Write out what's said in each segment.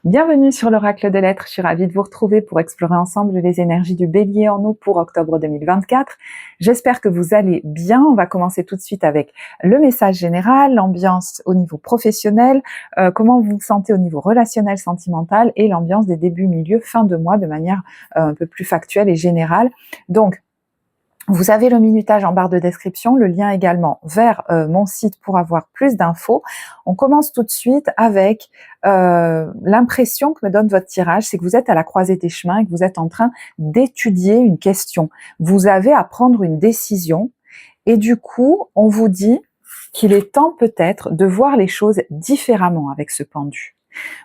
Bienvenue sur l'Oracle de l'Être, je suis ravie de vous retrouver pour explorer ensemble les énergies du Bélier en nous pour octobre 2024. J'espère que vous allez bien, on va commencer tout de suite avec le message général, l'ambiance au niveau professionnel, comment vous vous sentez au niveau relationnel, sentimental et l'ambiance des débuts, milieux, fin de mois de manière un peu plus factuelle et générale. Donc, vous avez le minutage en barre de description, le lien également vers mon site pour avoir plus d'infos. On commence tout de suite avec l'impression que me donne votre tirage, c'est que vous êtes à la croisée des chemins et que vous êtes en train d'étudier une question. Vous avez à prendre une décision et du coup, on vous dit qu'il est temps peut-être de voir les choses différemment avec ce pendu.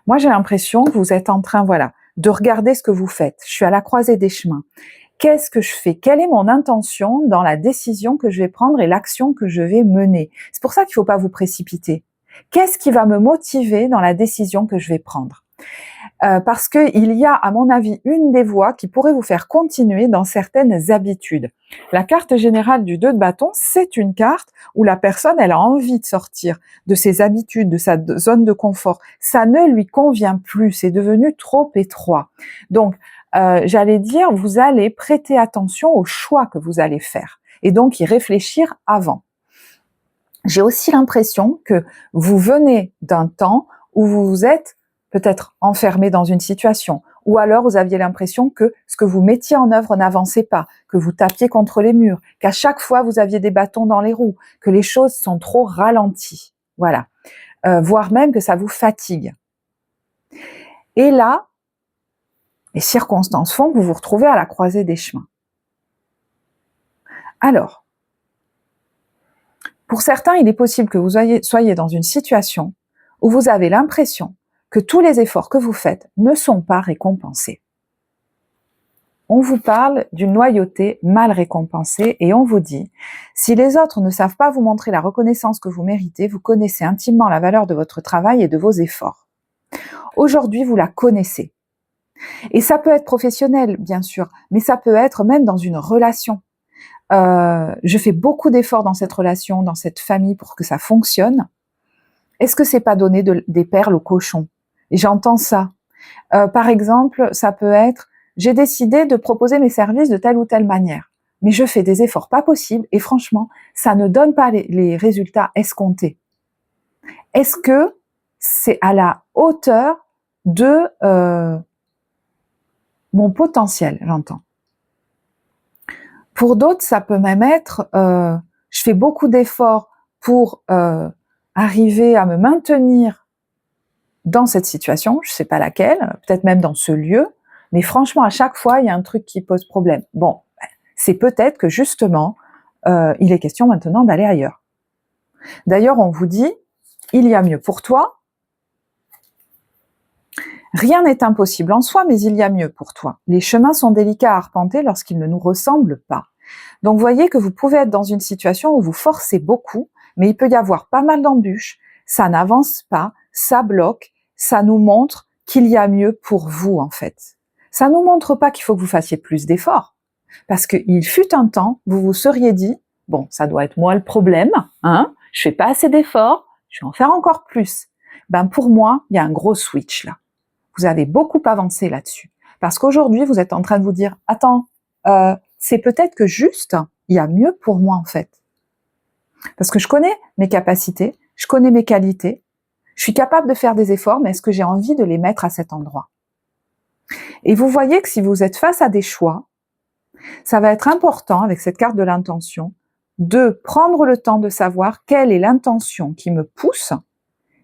Moi, j'ai l'impression que vous êtes en train, de regarder ce que vous faites. Je suis à la croisée des chemins. Qu'est-ce que je fais? Quelle est mon intention dans la décision que je vais prendre et l'action que je vais mener? C'est pour ça qu'il ne faut pas vous précipiter. Qu'est-ce qui va me motiver dans la décision que je vais prendre? Parce qu'il y a, à mon avis, une des voies qui pourrait vous faire continuer dans certaines habitudes. La carte générale du 2 de bâton, c'est une carte où la personne, elle a envie de sortir de ses habitudes, de sa zone de confort. Ça ne lui convient plus, c'est devenu trop étroit. Donc, j'allais dire, vous allez prêter attention aux choix que vous allez faire et donc y réfléchir avant. J'ai aussi l'impression que vous venez d'un temps où vous vous êtes peut-être enfermé dans une situation, ou alors vous aviez l'impression que ce que vous mettiez en œuvre n'avançait pas, que vous tapiez contre les murs, qu'à chaque fois vous aviez des bâtons dans les roues, que les choses sont trop ralenties, voilà, voire même que ça vous fatigue. Et là, les circonstances font que vous vous retrouvez à la croisée des chemins. Alors, pour certains, il est possible que vous soyez dans une situation où vous avez l'impression que tous les efforts que vous faites ne sont pas récompensés. On vous parle d'une loyauté mal récompensée et on vous dit, si les autres ne savent pas vous montrer la reconnaissance que vous méritez, vous connaissez intimement la valeur de votre travail et de vos efforts. Aujourd'hui, vous la connaissez. Et ça peut être professionnel, bien sûr, mais ça peut être même dans une relation. Je fais beaucoup d'efforts dans cette relation, dans cette famille pour que ça fonctionne. Est-ce que c'est pas donner des perles aux cochons? Et j'entends ça. Par exemple, ça peut être, j'ai décidé de proposer mes services de telle ou telle manière, mais je fais des efforts pas possibles et franchement, ça ne donne pas les résultats escomptés. Est-ce que c'est à la hauteur de mon potentiel, j'entends. Pour d'autres, ça peut même être, je fais beaucoup d'efforts pour arriver à me maintenir dans cette situation, je ne sais pas laquelle, peut-être même dans ce lieu, mais franchement, à chaque fois, il y a un truc qui pose problème. Bon, c'est peut-être que justement, il est question maintenant d'aller ailleurs. D'ailleurs, on vous dit, il y a mieux pour toi. Rien n'est impossible en soi, mais il y a mieux pour toi. Les chemins sont délicats à arpenter lorsqu'ils ne nous ressemblent pas. Donc, voyez que vous pouvez être dans une situation où vous forcez beaucoup, mais il peut y avoir pas mal d'embûches, ça n'avance pas, ça bloque, ça nous montre qu'il y a mieux pour vous, en fait. Ça nous montre pas qu'il faut que vous fassiez plus d'efforts. Parce qu'il fut un temps, vous vous seriez dit, bon, ça doit être moi le problème, hein, je fais pas assez d'efforts, je vais en faire encore plus. Ben, pour moi, il y a un gros switch là. Vous avez beaucoup avancé là-dessus. Parce qu'aujourd'hui, vous êtes en train de vous dire, attends, c'est peut-être que juste, il y a mieux pour moi en fait. Parce que je connais mes capacités, je connais mes qualités, je suis capable de faire des efforts, mais est-ce que j'ai envie de les mettre à cet endroit? Et vous voyez que si vous êtes face à des choix, ça va être important, avec cette carte de l'intention, de prendre le temps de savoir quelle est l'intention qui me pousse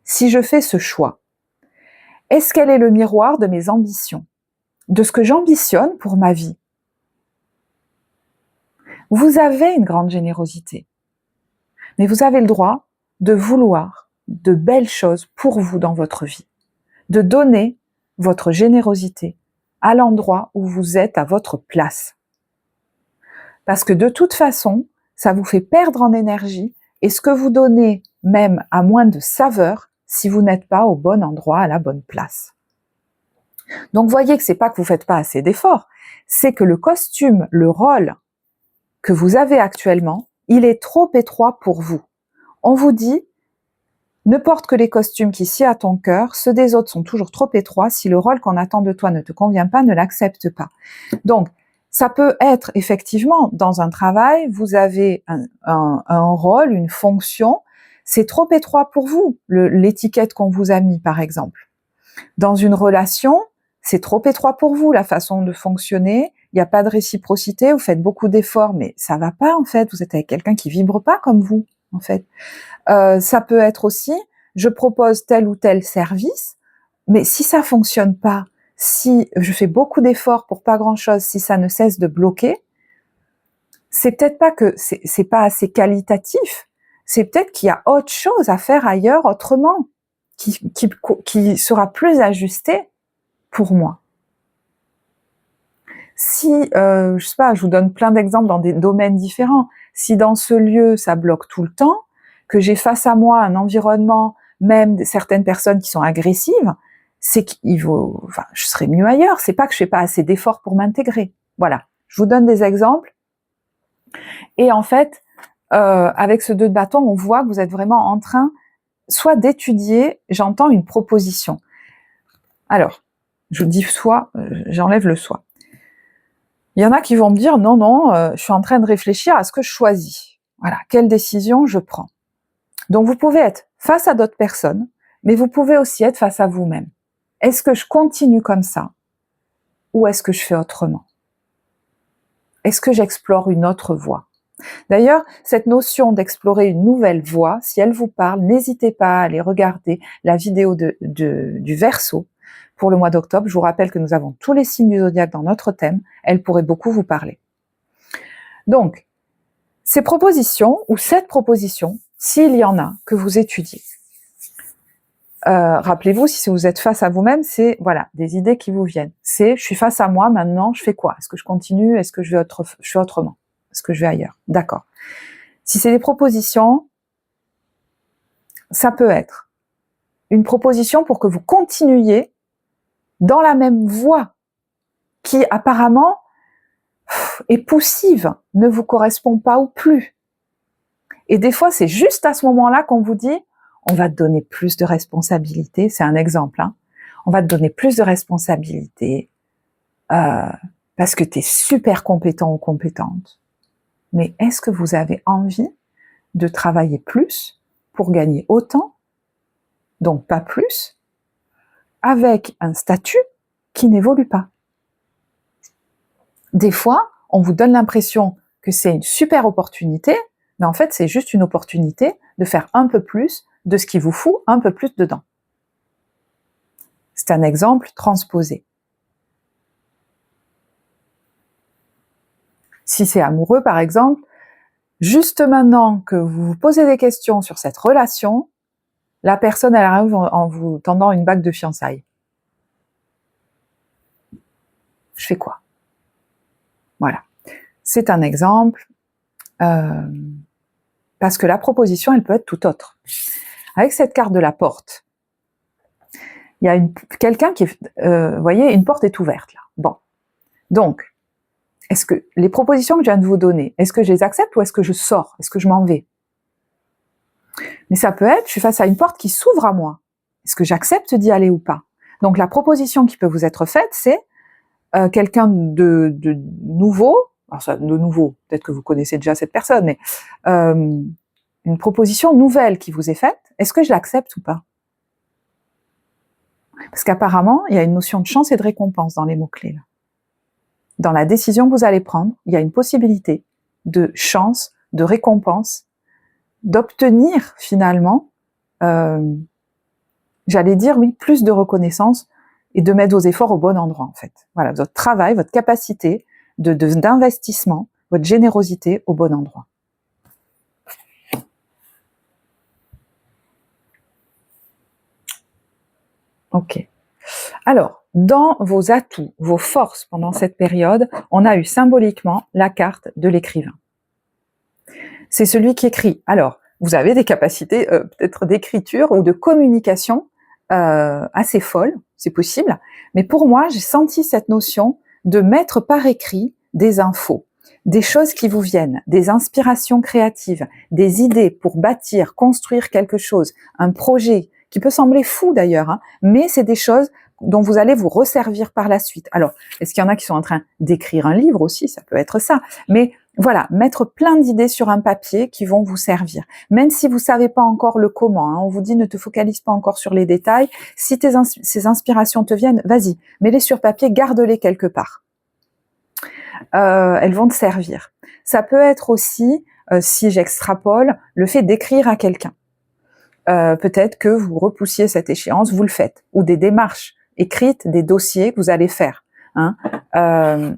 si je fais ce choix. Est-ce qu'elle est le miroir de mes ambitions, de ce que j'ambitionne pour ma vie? Vous avez une grande générosité, mais vous avez le droit de vouloir de belles choses pour vous dans votre vie, de donner votre générosité à l'endroit où vous êtes à votre place. Parce que de toute façon, ça vous fait perdre en énergie et ce que vous donnez même a moins de saveur si vous n'êtes pas au bon endroit, à la bonne place. Donc voyez que c'est pas que vous faites pas assez d'efforts, c'est que le costume, le rôle que vous avez actuellement, il est trop étroit pour vous. On vous dit, Ne porte que les costumes qui sient à ton cœur, ceux des autres sont toujours trop étroits, si le rôle qu'on attend de toi ne te convient pas, ne l'accepte pas. Donc, ça peut être effectivement, dans un travail, vous avez un rôle, une fonction, c'est trop étroit pour vous, l'étiquette qu'on vous a mis par exemple. Dans une relation, c'est trop étroit pour vous, la façon de fonctionner, il n'y a pas de réciprocité, vous faites beaucoup d'efforts, mais ça va pas en fait, vous êtes avec quelqu'un qui vibre pas comme vous en fait. Ça peut être aussi, je propose tel ou tel service, mais si ça fonctionne pas, si je fais beaucoup d'efforts pour pas grand-chose, si ça ne cesse de bloquer, c'est peut-être pas que c'est pas assez qualitatif, c'est peut-être qu'il y a autre chose à faire ailleurs autrement, qui sera plus ajusté pour moi. Si, je sais pas, je vous donne plein d'exemples dans des domaines différents, si dans ce lieu ça bloque tout le temps, que j'ai face à moi un environnement, même certaines personnes qui sont agressives, c'est enfin, je serais mieux ailleurs. C'est pas que je fais pas assez d'efforts pour m'intégrer. Voilà. Je vous donne des exemples. Et en fait, avec ce 2 de bâton, on voit que vous êtes vraiment en train, soit d'étudier, j'entends une proposition. Alors, je dis soit, j'enlève le soit. Il y en a qui vont me dire, non, je suis en train de réfléchir à ce que je choisis. Voilà, quelle décision je prends. Donc vous pouvez être face à d'autres personnes, mais vous pouvez aussi être face à vous-même. Est-ce que je continue comme ça ou est-ce que je fais autrement? Est-ce que j'explore une autre voie? D'ailleurs, cette notion d'explorer une nouvelle voie, si elle vous parle, n'hésitez pas à aller regarder la vidéo du Verseau pour le mois d'octobre. Je vous rappelle que nous avons tous les signes du zodiaque dans notre thème. Elle pourrait beaucoup vous parler. Donc, ces propositions ou cette proposition, s'il y en a que vous étudiez, rappelez-vous, si vous êtes face à vous-même, c'est voilà des idées qui vous viennent. C'est je suis face à moi maintenant, je fais quoi? Est-ce que je continue? Est-ce que je fais autrement? Est-ce que je vais ailleurs? D'accord. Si c'est des propositions, ça peut être une proposition pour que vous continuiez dans la même voie qui apparemment est poussive, ne vous correspond pas ou plus. Et des fois, c'est juste à ce moment-là qu'on vous dit on va te donner plus de responsabilités, c'est un exemple, hein. On va te donner plus de responsabilités parce que tu es super compétent ou compétente. Mais est-ce que vous avez envie de travailler plus pour gagner autant, donc pas plus, avec un statut qui n'évolue pas? Des fois, on vous donne l'impression que c'est une super opportunité, mais en fait, c'est juste une opportunité de faire un peu plus de ce qui vous fout un peu plus dedans. C'est un exemple transposé. Si c'est amoureux, par exemple, juste maintenant que vous vous posez des questions sur cette relation, la personne, elle arrive en vous tendant une bague de fiançailles. Je fais quoi? Voilà. C'est un exemple, parce que la proposition, elle peut être tout autre. Avec cette carte de la porte, il y a quelqu'un qui est, vous voyez, une porte est ouverte là. Bon, donc, est-ce que les propositions que je viens de vous donner, est-ce que je les accepte ou est-ce que je sors? Est-ce que je m'en vais? Mais ça peut être, je suis face à une porte qui s'ouvre à moi. Est-ce que j'accepte d'y aller ou pas? Donc la proposition qui peut vous être faite, c'est quelqu'un de nouveau, alors ça, de nouveau, peut-être que vous connaissez déjà cette personne, mais une proposition nouvelle qui vous est faite, est-ce que je l'accepte ou pas? Parce qu'apparemment, il y a une notion de chance et de récompense dans les mots-clés là. Dans la décision que vous allez prendre, il y a une possibilité de chance, de récompense, d'obtenir finalement, j'allais dire oui, plus de reconnaissance et de mettre vos efforts au bon endroit en fait. Voilà, votre travail, votre capacité d'investissement, votre générosité au bon endroit. Ok. Alors, dans vos atouts, vos forces pendant cette période, on a eu symboliquement la carte de l'écrivain. C'est celui qui écrit. Alors, vous avez des capacités peut-être d'écriture ou de communication assez folles, c'est possible, mais pour moi, j'ai senti cette notion de mettre par écrit des infos, des choses qui vous viennent, des inspirations créatives, des idées pour bâtir, construire quelque chose, un projet qui peut sembler fou d'ailleurs, hein, mais c'est des choses dont vous allez vous resservir par la suite. Alors, est-ce qu'il y en a qui sont en train d'écrire un livre aussi? Ça peut être ça. Mais voilà, mettre plein d'idées sur un papier qui vont vous servir. Même si vous savez pas encore le comment, hein, on vous dit ne te focalise pas encore sur les détails. Si ces inspirations te viennent, vas-y, mets-les sur papier, garde-les quelque part. Elles vont te servir. Ça peut être aussi, si j'extrapole, le fait d'écrire à quelqu'un. Peut-être que vous repoussiez cette échéance, vous le faites. Ou des démarches écrites, des dossiers que vous allez faire. Hein.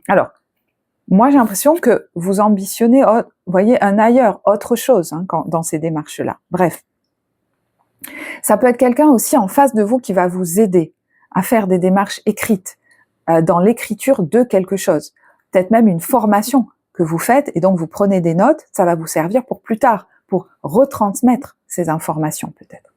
Alors, moi j'ai l'impression que vous ambitionnez, vous voyez, un ailleurs, autre chose hein, dans ces démarches-là. Bref. Ça peut être quelqu'un aussi en face de vous qui va vous aider à faire des démarches écrites, dans l'écriture de quelque chose. Peut-être même une formation que vous faites et donc vous prenez des notes, ça va vous servir pour plus tard, pour retransmettre ces informations peut-être.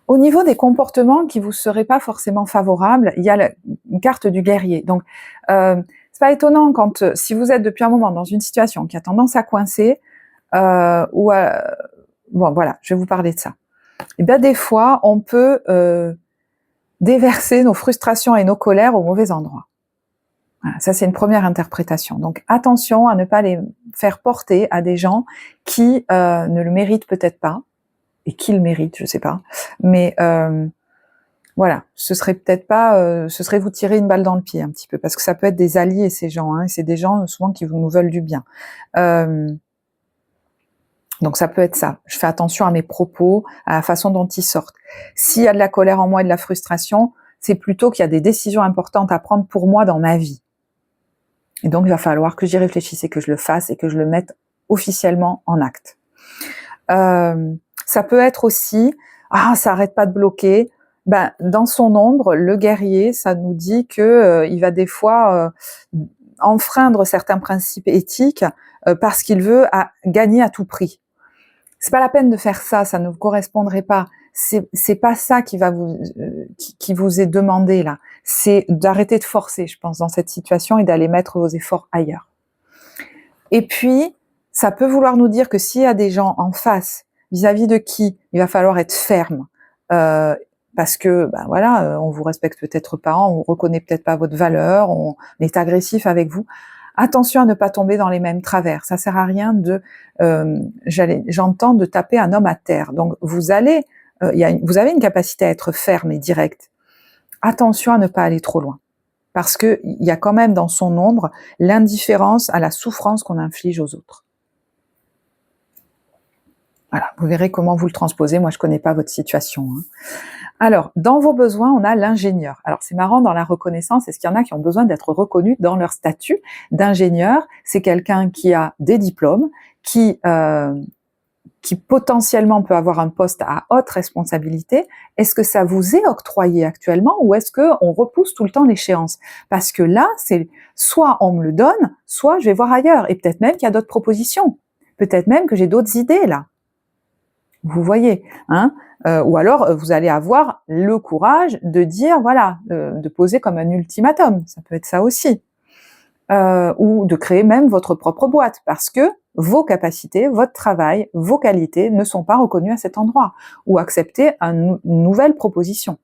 Au niveau des comportements qui vous seraient pas forcément favorables, il y a une carte du guerrier. Donc, c'est pas étonnant quand, si vous êtes depuis un moment dans une situation qui a tendance à coincer, bon voilà, je vais vous parler de ça. Et bien des fois, on peut déverser nos frustrations et nos colères au mauvais endroit. Voilà, ça c'est une première interprétation. Donc attention à ne pas les faire porter à des gens qui ne le méritent peut-être pas, et qui le méritent, je sais pas. Mais voilà, ce serait peut-être pas, ce serait vous tirer une balle dans le pied un petit peu, parce que ça peut être des alliés ces gens, hein, et c'est des gens souvent qui nous veulent du bien. Donc ça peut être ça. Je fais attention à mes propos, à la façon dont ils sortent. S'il y a de la colère en moi et de la frustration, c'est plutôt qu'il y a des décisions importantes à prendre pour moi dans ma vie. Et donc il va falloir que j'y réfléchisse et que je le fasse et que je le mette officiellement en acte. Ça peut être aussi, ça arrête pas de bloquer. Ben, dans son ombre, le guerrier, ça nous dit que il va des fois enfreindre certains principes éthiques parce qu'il veut gagner à tout prix. C'est pas la peine de faire ça, ça ne vous correspondrait pas. C'est pas ça qui va qui vous est demandé là. C'est d'arrêter de forcer, je pense, dans cette situation et d'aller mettre vos efforts ailleurs. Et puis, ça peut vouloir nous dire que s'il y a des gens en face vis-à-vis de qui il va falloir être ferme, parce que ben voilà, on vous respecte peut-être pas, on reconnaît peut-être pas votre valeur, on est agressif avec vous. Attention à ne pas tomber dans les mêmes travers. Ça sert à rien de, j'entends de taper un homme à terre. Donc vous allez, vous avez une capacité à être ferme et directe. Attention à ne pas aller trop loin, parce que il y a quand même dans son ombre l'indifférence à la souffrance qu'on inflige aux autres. Voilà, vous verrez comment vous le transposez. Moi, je connais pas votre situation. Hein. Alors, dans vos besoins, on a l'ingénieur. Alors, c'est marrant dans la reconnaissance, est-ce qu'il y en a qui ont besoin d'être reconnus dans leur statut d'ingénieur? C'est quelqu'un qui a des diplômes, qui potentiellement peut avoir un poste à haute responsabilité. Est-ce que ça vous est octroyé actuellement ou est-ce que on repousse tout le temps l'échéance? Parce que là, c'est soit on me le donne, soit je vais voir ailleurs. Et peut-être même qu'il y a d'autres propositions. Peut-être même que j'ai d'autres idées là. Vous voyez, hein, ou alors vous allez avoir le courage de dire, voilà, de poser comme un ultimatum, ça peut être ça aussi, ou de créer même votre propre boîte, parce que vos capacités, votre travail, vos qualités ne sont pas reconnues à cet endroit, ou accepter une nouvelle proposition.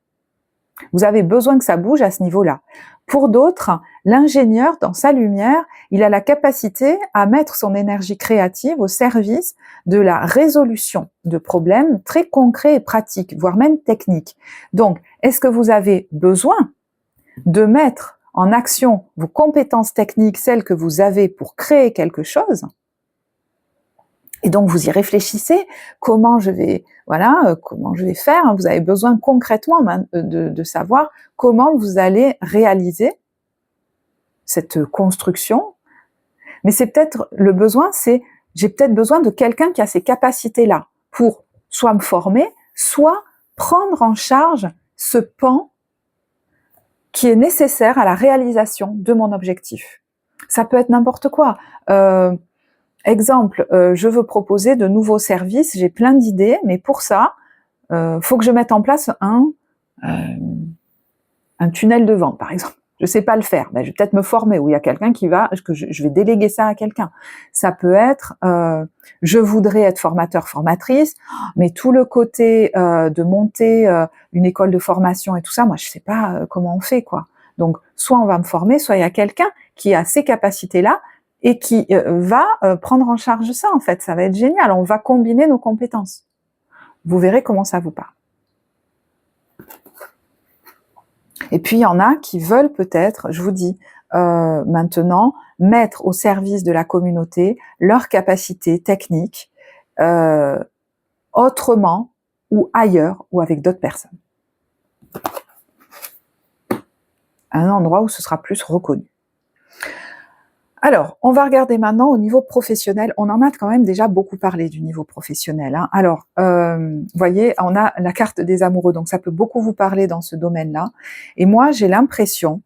Vous avez besoin que ça bouge à ce niveau-là. Pour d'autres, l'ingénieur, dans sa lumière, il a la capacité à mettre son énergie créative au service de la résolution de problèmes très concrets et pratiques, voire même techniques. Donc, est-ce que vous avez besoin de mettre en action vos compétences techniques, celles que vous avez pour créer quelque chose ? Et donc, vous y réfléchissez, comment je vais faire. Vous avez besoin concrètement de savoir comment vous allez réaliser cette construction. Mais c'est peut-être le besoin, j'ai peut-être besoin de quelqu'un qui a ces capacités-là pour soit me former, soit prendre en charge ce pan qui est nécessaire à la réalisation de mon objectif. Ça peut être n'importe quoi. Exemple, je veux proposer de nouveaux services, j'ai plein d'idées, mais pour ça, faut que je mette en place un tunnel de vente, par exemple. Je sais pas le faire, ben, je vais peut-être me former, ou il y a quelqu'un que je vais déléguer ça à quelqu'un. Ça peut être, je voudrais être formateur, formatrice, mais tout le côté de monter une école de formation et tout ça, moi je sais pas comment on fait, quoi. Donc, soit on va me former, soit il y a quelqu'un qui a ces capacités-là et qui va prendre en charge ça, en fait. Ça va être génial. On va combiner nos compétences. Vous verrez comment ça vous parle. Et puis, il y en a qui veulent peut-être, je vous dis, maintenant, mettre au service de la communauté leurs capacités techniques autrement ou ailleurs ou avec d'autres personnes. Un endroit où ce sera plus reconnu. Alors, on va regarder maintenant au niveau professionnel. On en a quand même déjà beaucoup parlé du niveau professionnel. Hein. Alors, vous voyez, on a la carte des amoureux, donc ça peut beaucoup vous parler dans ce domaine-là. Et moi, j'ai l'impression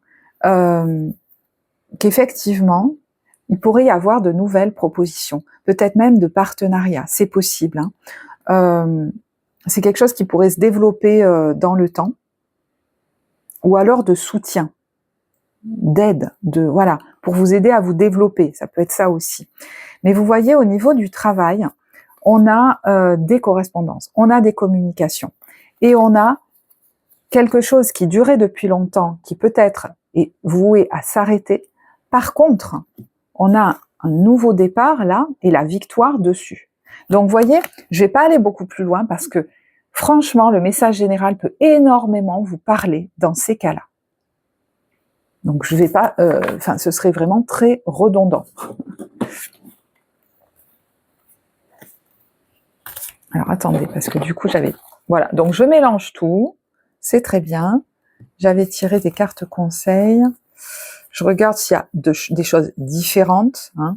qu'effectivement, il pourrait y avoir de nouvelles propositions, peut-être même de partenariats. C'est possible. Hein. C'est quelque chose qui pourrait se développer dans le temps, ou alors de soutien, d'aide, voilà, pour vous aider à vous développer. Ça peut être ça aussi. Mais vous voyez, au niveau du travail, on a des correspondances, on a des communications, et on a quelque chose qui durait depuis longtemps, qui peut-être est voué à s'arrêter. Par contre, on a un nouveau départ là, et la victoire dessus. Donc, vous voyez, je vais pas aller beaucoup plus loin parce que, franchement, le message général peut énormément vous parler dans ces cas-là. Donc, je vais pas, ce serait vraiment très redondant. Alors, attendez, parce que du coup, voilà, donc je mélange tout, c'est très bien. J'avais tiré des cartes conseils. Je regarde s'il y a des choses différentes. Hein.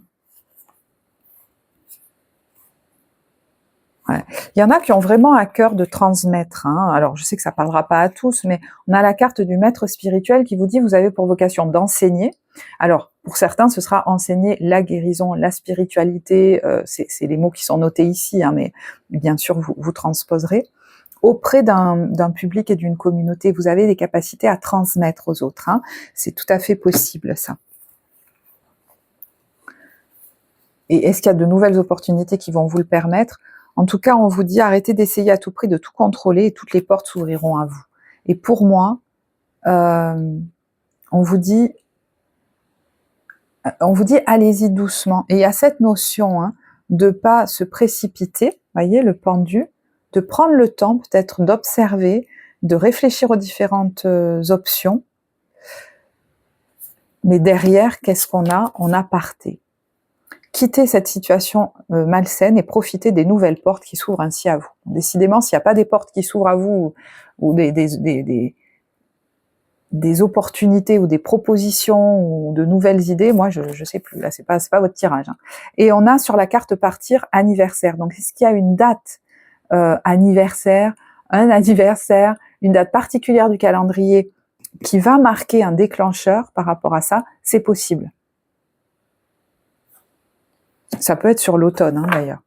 Ouais. Il y en a qui ont vraiment à cœur de transmettre. Hein. Alors, je sais que ça parlera pas à tous, mais on a la carte du maître spirituel qui vous dit vous avez pour vocation d'enseigner. Alors, pour certains, ce sera enseigner la guérison, la spiritualité. C'est les mots qui sont notés ici, hein, mais bien sûr, vous transposerez. Auprès d'un public et d'une communauté, vous avez des capacités à transmettre aux autres. Hein. C'est tout à fait possible, ça. Et est-ce qu'il y a de nouvelles opportunités qui vont vous le permettre ? En tout cas, on vous dit arrêtez d'essayer à tout prix de tout contrôler et toutes les portes s'ouvriront à vous. Et pour moi, on vous dit allez-y doucement. Et il y a cette notion hein, de pas se précipiter, voyez le pendu, de prendre le temps peut-être d'observer, de réfléchir aux différentes options. Mais derrière, qu'est-ce qu'on a ? On a parté. Quittez cette situation malsaine et profitez des nouvelles portes qui s'ouvrent ainsi à vous. Décidément, s'il n'y a pas des portes qui s'ouvrent à vous ou des opportunités ou des propositions ou de nouvelles idées, moi je sais plus, là c'est pas votre tirage. Hein. Et on a sur la carte partir anniversaire. Donc est-ce qu'il y a une date anniversaire, une date particulière du calendrier qui va marquer un déclencheur par rapport à ça? C'est possible. Ça peut être sur l'automne, hein, d'ailleurs.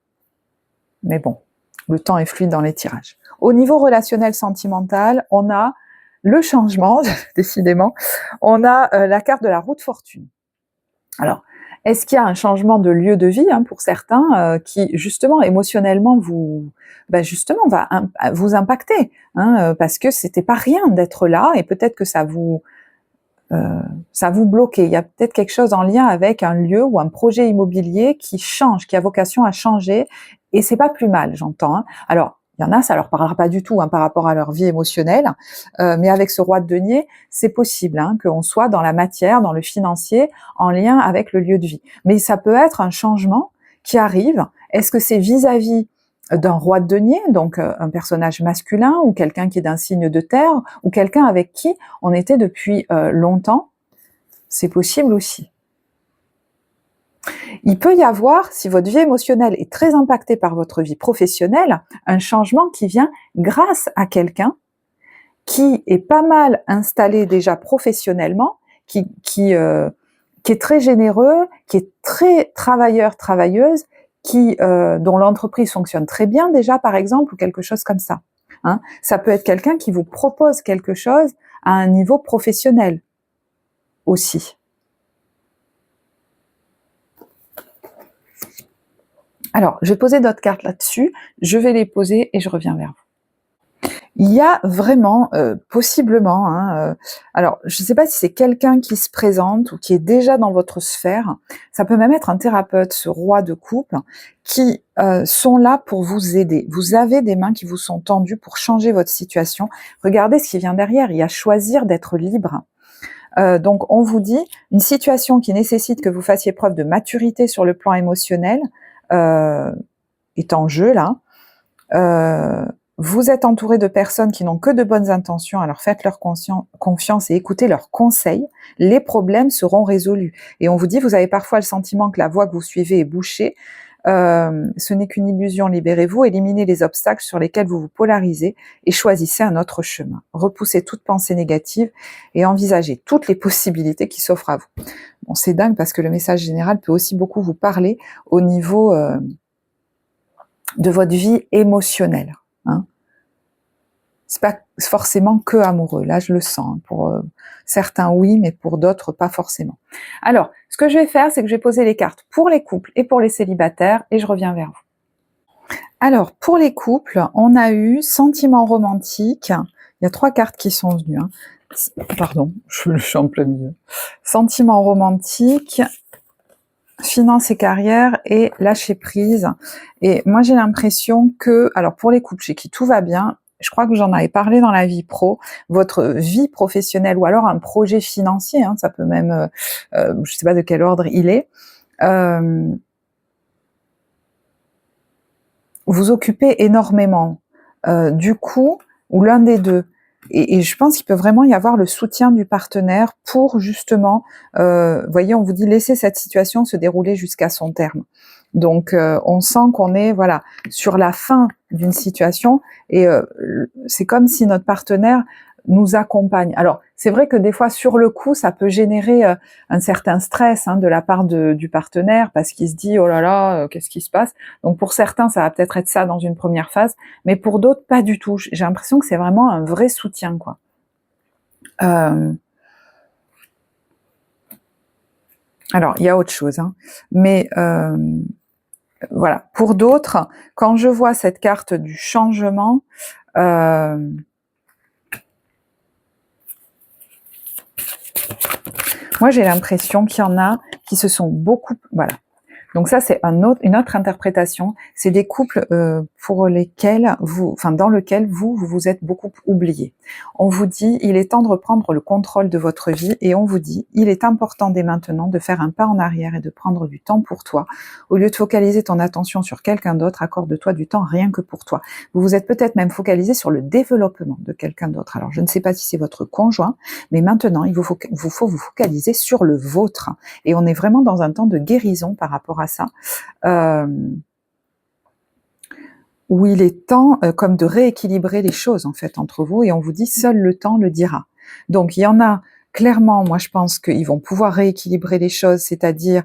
Mais bon, le temps est fluide dans les tirages. Au niveau relationnel sentimental, on a le changement, décidément. On a la carte de la roue de fortune. Alors, est-ce qu'il y a un changement de lieu de vie hein, pour certains qui, justement, émotionnellement, va vous impacter hein, parce que c'était pas rien d'être là et peut-être que ça vous bloquait. Il y a peut-être quelque chose en lien avec un lieu ou un projet immobilier qui change, qui a vocation à changer, et c'est pas plus mal, j'entends. Hein. Alors, il y en a, ça leur parlera pas du tout hein, par rapport à leur vie émotionnelle, mais avec ce roi de denier, c'est possible hein, qu'on soit dans la matière, dans le financier, en lien avec le lieu de vie. Mais ça peut être un changement qui arrive. Est-ce que c'est vis-à-vis d'un roi de denier, donc un personnage masculin, ou quelqu'un qui est d'un signe de terre, ou quelqu'un avec qui on était depuis longtemps? C'est possible aussi. Il peut y avoir, si votre vie émotionnelle est très impactée par votre vie professionnelle, un changement qui vient grâce à quelqu'un qui est pas mal installé déjà professionnellement, qui est très généreux, qui est très travailleuse, dont l'entreprise fonctionne très bien déjà, par exemple, ou quelque chose comme ça. Hein. Ça peut être quelqu'un qui vous propose quelque chose à un niveau professionnel aussi. Alors, je vais poser d'autres cartes là-dessus, je vais les poser et je reviens vers vous. Il y a vraiment, possiblement, alors je ne sais pas si c'est quelqu'un qui se présente ou qui est déjà dans votre sphère, ça peut même être un thérapeute, ce roi de coupe, qui sont là pour vous aider. Vous avez des mains qui vous sont tendues pour changer votre situation. Regardez ce qui vient derrière, il y a choisir d'être libre. Donc on vous dit, une situation qui nécessite que vous fassiez preuve de maturité sur le plan émotionnel est en jeu là. Vous êtes entouré de personnes qui n'ont que de bonnes intentions, alors faites-leur confiance et écoutez leurs conseils, les problèmes seront résolus. Et on vous dit, vous avez parfois le sentiment que la voie que vous suivez est bouchée, ce n'est qu'une illusion, libérez-vous, éliminez les obstacles sur lesquels vous vous polarisez et choisissez un autre chemin. Repoussez toute pensée négative et envisagez toutes les possibilités qui s'offrent à vous. Bon, c'est dingue parce que le message général peut aussi beaucoup vous parler au niveau de votre vie émotionnelle. C'est pas forcément que amoureux, là je le sens. Pour certains oui, mais pour d'autres pas forcément. Alors, ce que je vais faire, c'est que je vais poser les cartes pour les couples et pour les célibataires et je reviens vers vous. Alors, pour les couples, on a eu sentiment romantique. Il y a 3 cartes qui sont venues. Pardon, je suis en plein milieu. Sentiment romantique, finances et carrière et lâcher prise. Et moi j'ai l'impression que, alors pour les couples chez qui tout va bien, je crois que j'en avais parlé dans la vie pro, votre vie professionnelle ou alors un projet financier, ça peut même, je sais pas de quel ordre il est, vous occupez énormément du coup, ou l'un des deux. Et je pense qu'il peut vraiment y avoir le soutien du partenaire pour justement, voyez, on vous dit laisser cette situation se dérouler jusqu'à son terme. Donc on sent qu'on est voilà sur la fin d'une situation et c'est comme si notre partenaire nous accompagne. Alors c'est vrai que des fois sur le coup ça peut générer un certain stress de la part du partenaire parce qu'il se dit oh là là qu'est-ce qui se passe. Donc pour certains ça va peut-être être ça dans une première phase, mais pour d'autres pas du tout. J'ai l'impression que c'est vraiment un vrai soutien quoi. Alors il y a autre chose, mais voilà. Pour d'autres, quand je vois cette carte du changement, moi j'ai l'impression qu'il y en a qui se sont beaucoup... Voilà. Donc ça c'est une autre interprétation. C'est des couples pour lesquels dans lequel vous êtes beaucoup oubliés. On vous dit il est temps de reprendre le contrôle de votre vie et on vous dit il est important dès maintenant de faire un pas en arrière et de prendre du temps pour toi. Au lieu de focaliser ton attention sur quelqu'un d'autre, accorde-toi du temps rien que pour toi. Vous vous êtes peut-être même focalisé sur le développement de quelqu'un d'autre. Alors je ne sais pas si c'est votre conjoint, mais maintenant il vous faut vous focaliser sur le vôtre. Et on est vraiment dans un temps de guérison par rapport à ça, où il est temps comme de rééquilibrer les choses en fait entre vous et on vous dit seul le temps le dira. Donc il y en a clairement, moi je pense qu'ils vont pouvoir rééquilibrer les choses, c'est-à-dire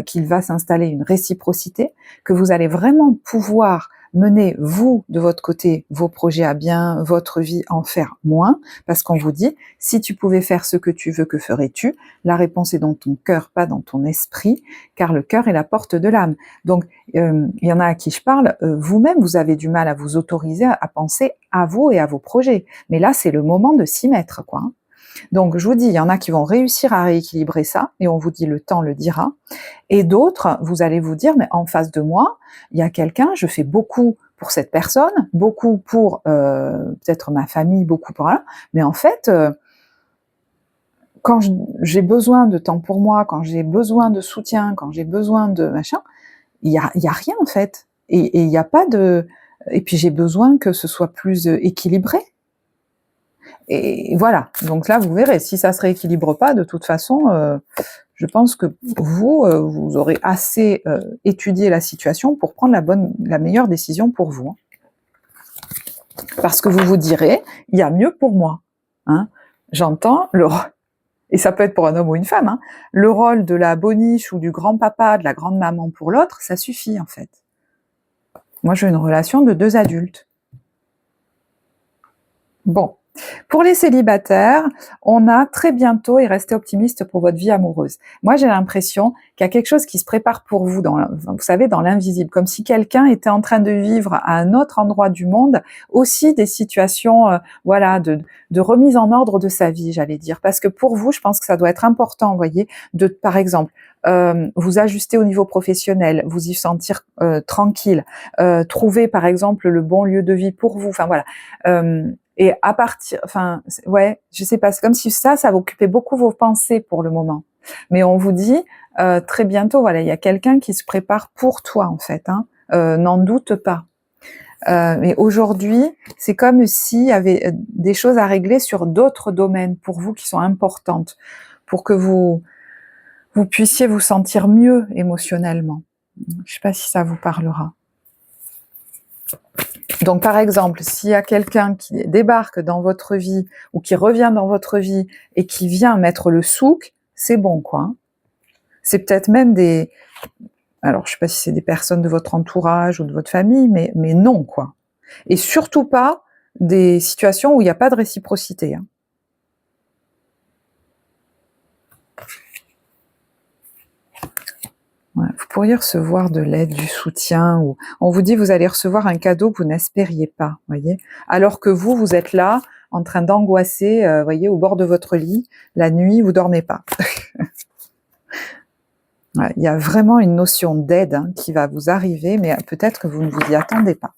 qu'il va s'installer une réciprocité, que vous allez vraiment pouvoir mener vous de votre côté vos projets à bien, votre vie en faire moins, parce qu'on vous dit si tu pouvais faire ce que tu veux, que ferais-tu? La réponse est dans ton cœur, pas dans ton esprit, car le cœur est la porte de l'âme. Donc il y en a à qui je parle, vous-même vous avez du mal à vous autoriser à penser à vous et à vos projets, mais là c'est le moment de s'y mettre quoi. Donc je vous dis, il y en a qui vont réussir à rééquilibrer ça, et on vous dit le temps le dira, et d'autres, vous allez vous dire, mais en face de moi, il y a quelqu'un, je fais beaucoup pour cette personne, beaucoup pour peut-être ma famille, beaucoup pour là, mais en fait, quand j'ai besoin de temps pour moi, quand j'ai besoin de soutien, quand j'ai besoin de machin, il y a rien en fait, et il n'y a pas de... Et puis j'ai besoin que ce soit plus équilibré. Et voilà, donc là vous verrez, si ça se rééquilibre pas, de toute façon, je pense que vous aurez assez étudié la situation pour prendre la meilleure décision pour vous. Parce que vous vous direz, il y a mieux pour moi. J'entends et ça peut être pour un homme ou une femme, le rôle de la boniche ou du grand-papa, de la grande-maman pour l'autre, ça suffit en fait. Moi j'ai une relation de 2 adultes. Bon. Pour les célibataires, on a très bientôt, et restez optimiste pour votre vie amoureuse. Moi, j'ai l'impression qu'il y a quelque chose qui se prépare pour vous, vous savez, dans l'invisible, comme si quelqu'un était en train de vivre à un autre endroit du monde aussi des situations, voilà, de remise en ordre de sa vie, j'allais dire. Parce que pour vous, je pense que ça doit être important, vous voyez, de, par exemple, vous ajuster au niveau professionnel, vous y sentir tranquille, trouver, par exemple, le bon lieu de vie pour vous. Enfin voilà. Et à partir, enfin, ouais, je sais pas, c'est comme si ça va occuper beaucoup vos pensées pour le moment. Mais on vous dit très bientôt, voilà, il y a quelqu'un qui se prépare pour toi en fait. Hein, n'en doute pas. Mais aujourd'hui, c'est comme s'il y avait des choses à régler sur d'autres domaines pour vous qui sont importantes, pour que vous puissiez vous sentir mieux émotionnellement. Je sais pas si ça vous parlera. Donc, par exemple, s'il y a quelqu'un qui débarque dans votre vie ou qui revient dans votre vie et qui vient mettre le souk, c'est bon, quoi. C'est peut-être même des... Alors, je sais pas si c'est des personnes de votre entourage ou de votre famille, mais non, quoi. Et surtout pas des situations où il n'y a pas de réciprocité. Hein. Ouais, vous pourriez recevoir de l'aide, du soutien, ou on vous dit vous allez recevoir un cadeau que vous n'espériez pas, voyez. Alors que vous êtes là en train d'angoisser, voyez, au bord de votre lit, la nuit, vous dormez pas. Ouais, il y a vraiment une notion d'aide hein, qui va vous arriver, mais peut-être que vous ne vous y attendez pas.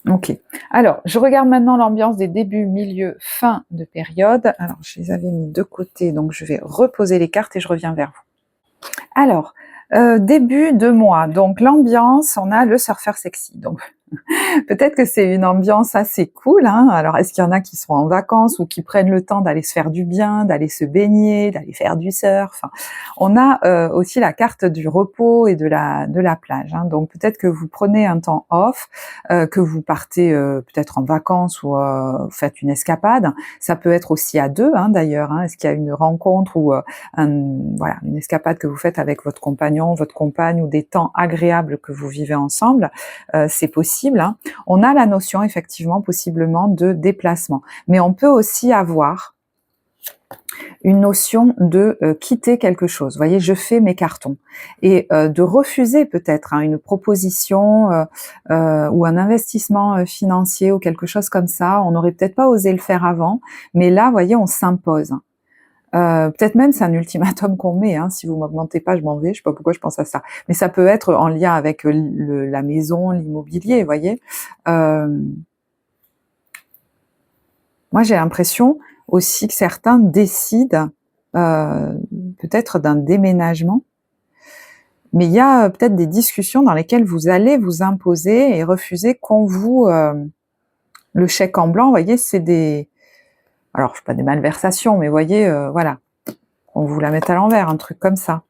Ok. Alors, je regarde maintenant l'ambiance des débuts, milieu, fin de période. Alors, je les avais mis de côté, donc je vais reposer les cartes et je reviens vers vous. Alors, début de mois. Donc, l'ambiance, on a le surfeur sexy. Donc, peut-être que c'est une ambiance assez cool. Hein. Alors, est-ce qu'il y en a qui sont en vacances ou qui prennent le temps d'aller se faire du bien, d'aller se baigner, d'aller faire du surf. Enfin, on a aussi la carte du repos et de la plage. Hein. Donc, peut-être que vous prenez un temps off, que vous partez peut-être en vacances ou faites une escapade. Ça peut être aussi à deux, hein, d'ailleurs. Hein. Est-ce qu'il y a une rencontre ou voilà, une escapade que vous faites avec votre compagnon, votre compagne ou des temps agréables que vous vivez ensemble, c'est possible. Hein. On a la notion effectivement possiblement de déplacement, mais on peut aussi avoir une notion de quitter quelque chose. Vous voyez, je fais mes cartons et de refuser peut-être hein, une proposition ou un investissement financier ou quelque chose comme ça. On n'aurait peut-être pas osé le faire avant, mais là, vous voyez, on s'impose. Peut-être même c'est un ultimatum qu'on met, hein, si vous m'augmentez pas, je m'en vais, je sais pas pourquoi je pense à ça. Mais ça peut être en lien avec la maison, l'immobilier, vous voyez. Moi j'ai l'impression aussi que certains décident peut-être d'un déménagement, mais il y a peut-être des discussions dans lesquelles vous allez vous imposer et refuser qu'on vous... le chèque en blanc, vous voyez, c'est des... Alors, je sais pas des malversations, mais vous voyez, voilà, on vous la met à l'envers, un truc comme ça.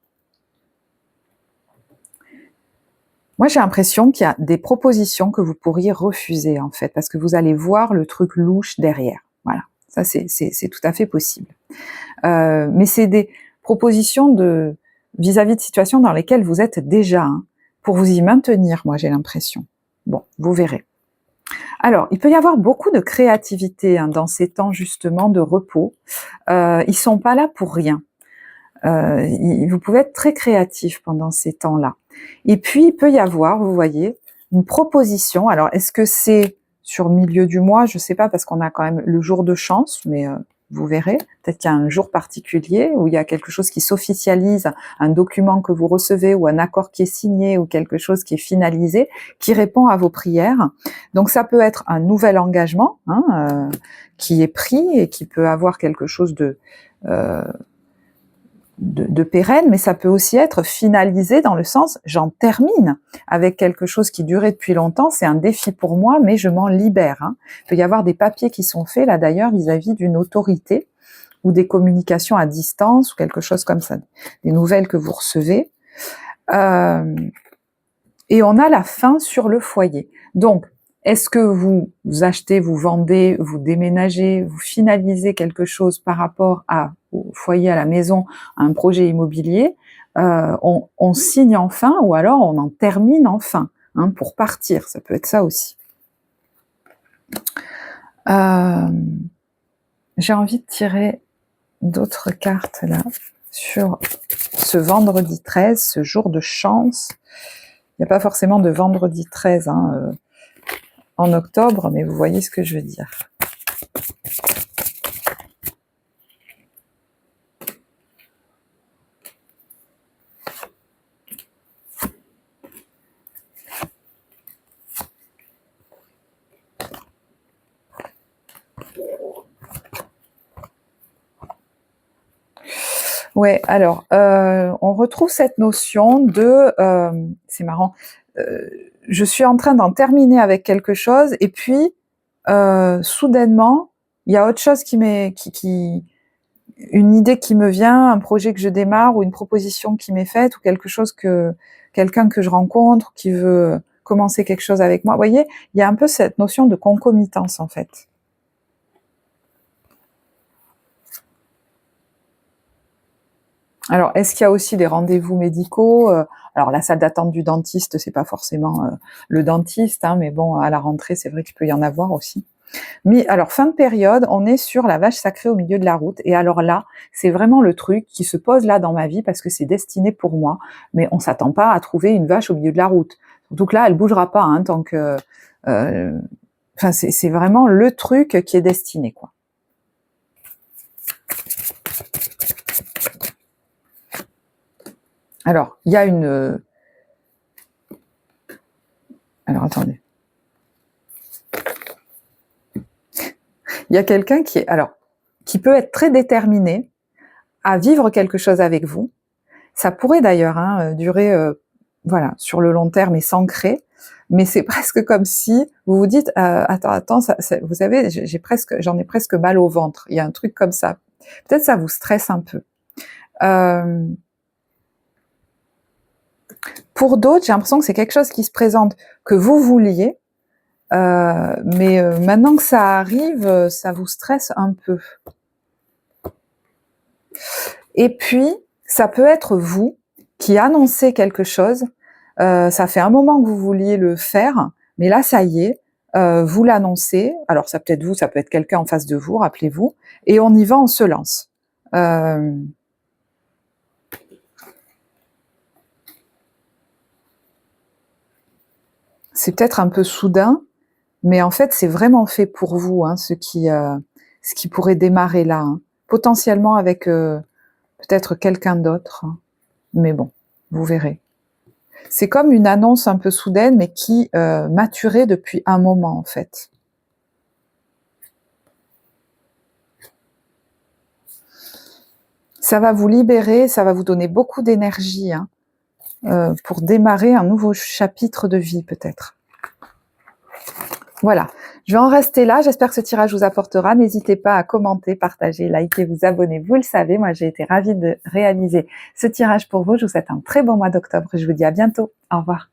Moi, j'ai l'impression qu'il y a des propositions que vous pourriez refuser, en fait, parce que vous allez voir le truc louche derrière. Voilà, ça, c'est tout à fait possible. Mais c'est des propositions vis-à-vis de situations dans lesquelles vous êtes déjà, hein, pour vous y maintenir, moi, j'ai l'impression. Bon, vous verrez. Alors, il peut y avoir beaucoup de créativité hein, dans ces temps justement de repos. Ils sont pas là pour rien. Vous pouvez être très créatif pendant ces temps-là. Et puis, il peut y avoir, vous voyez, une proposition. Alors, est-ce que c'est sur milieu du mois? Je sais pas, parce qu'on a quand même le jour de chance, mais vous verrez. Peut-être qu'il y a un jour particulier où il y a quelque chose qui s'officialise, un document que vous recevez ou un accord qui est signé ou quelque chose qui est finalisé, qui répond à vos prières. Donc, ça peut être un nouvel engagement hein, qui est pris et qui peut avoir quelque chose de pérenne, mais ça peut aussi être finalisé dans le sens j'en termine avec quelque chose qui durait depuis longtemps, c'est un défi pour moi, mais je m'en libère. Hein. Il peut y avoir des papiers qui sont faits là d'ailleurs vis-à-vis d'une autorité ou des communications à distance ou quelque chose comme ça, des nouvelles que vous recevez. Et on a la fin sur le foyer. Donc, est-ce que vous achetez, vous vendez, vous déménagez, vous finalisez quelque chose par rapport au foyer, à la maison, à un projet immobilier, on signe enfin ou alors on en termine enfin. hein, pour partir, ça peut être ça aussi. J'ai envie de tirer d'autres cartes là sur ce vendredi 13, ce jour de chance. Il n'y a pas forcément de vendredi 13 en octobre, mais vous voyez ce que je veux dire. Ouais, alors, on retrouve cette notion de, c'est marrant, je suis en train d'en terminer avec quelque chose et puis, soudainement, il y a autre chose une idée qui me vient, un projet que je démarre ou une proposition qui m'est faite ou quelqu'un que je rencontre qui veut commencer quelque chose avec moi. Vous voyez, il y a un peu cette notion de concomitance en fait. Alors, est-ce qu'il y a aussi des rendez-vous médicaux? Alors, la salle d'attente du dentiste, c'est pas forcément le dentiste, hein, mais bon, à la rentrée, c'est vrai qu'il peut y en avoir aussi. Mais alors, fin de période, on est sur la vache sacrée au milieu de la route. Et alors là, c'est vraiment le truc qui se pose là dans ma vie parce que c'est destiné pour moi. Mais on s'attend pas à trouver une vache au milieu de la route. Donc là, elle bougera pas hein, tant que... Enfin, c'est vraiment le truc qui est destiné, quoi. Alors, il y a une... Alors, attendez. Il y a quelqu'un qui peut être très déterminé à vivre quelque chose avec vous. Ça pourrait d'ailleurs durer, voilà, sur le long terme et s'ancrer. Mais c'est presque comme si vous vous dites, attends, vous savez, j'en ai presque mal au ventre. Il y a un truc comme ça. Peut-être ça vous stresse un peu. Pour d'autres, j'ai l'impression que c'est quelque chose qui se présente, que vous vouliez, mais maintenant que ça arrive, ça vous stresse un peu. Et puis, ça peut être vous qui annoncez quelque chose, ça fait un moment que vous vouliez le faire, mais là, ça y est, vous l'annoncez, alors ça peut être vous, ça peut être quelqu'un en face de vous, rappelez-vous, et on y va, on se lance. C'est peut-être un peu soudain, mais en fait, c'est vraiment fait pour vous, hein, ce qui pourrait démarrer là, hein. Potentiellement avec peut-être quelqu'un d'autre, hein. Mais bon, vous verrez. C'est comme une annonce un peu soudaine, mais qui maturait depuis un moment, en fait. Ça va vous libérer, ça va vous donner beaucoup d'énergie, hein, pour démarrer un nouveau chapitre de vie, peut-être. Voilà, je vais en rester là. J'espère que ce tirage vous apportera. N'hésitez pas à commenter, partager, liker, vous abonner. Vous le savez, moi j'ai été ravie de réaliser ce tirage pour vous. Je vous souhaite un très bon mois d'octobre et je vous dis à bientôt. Au revoir.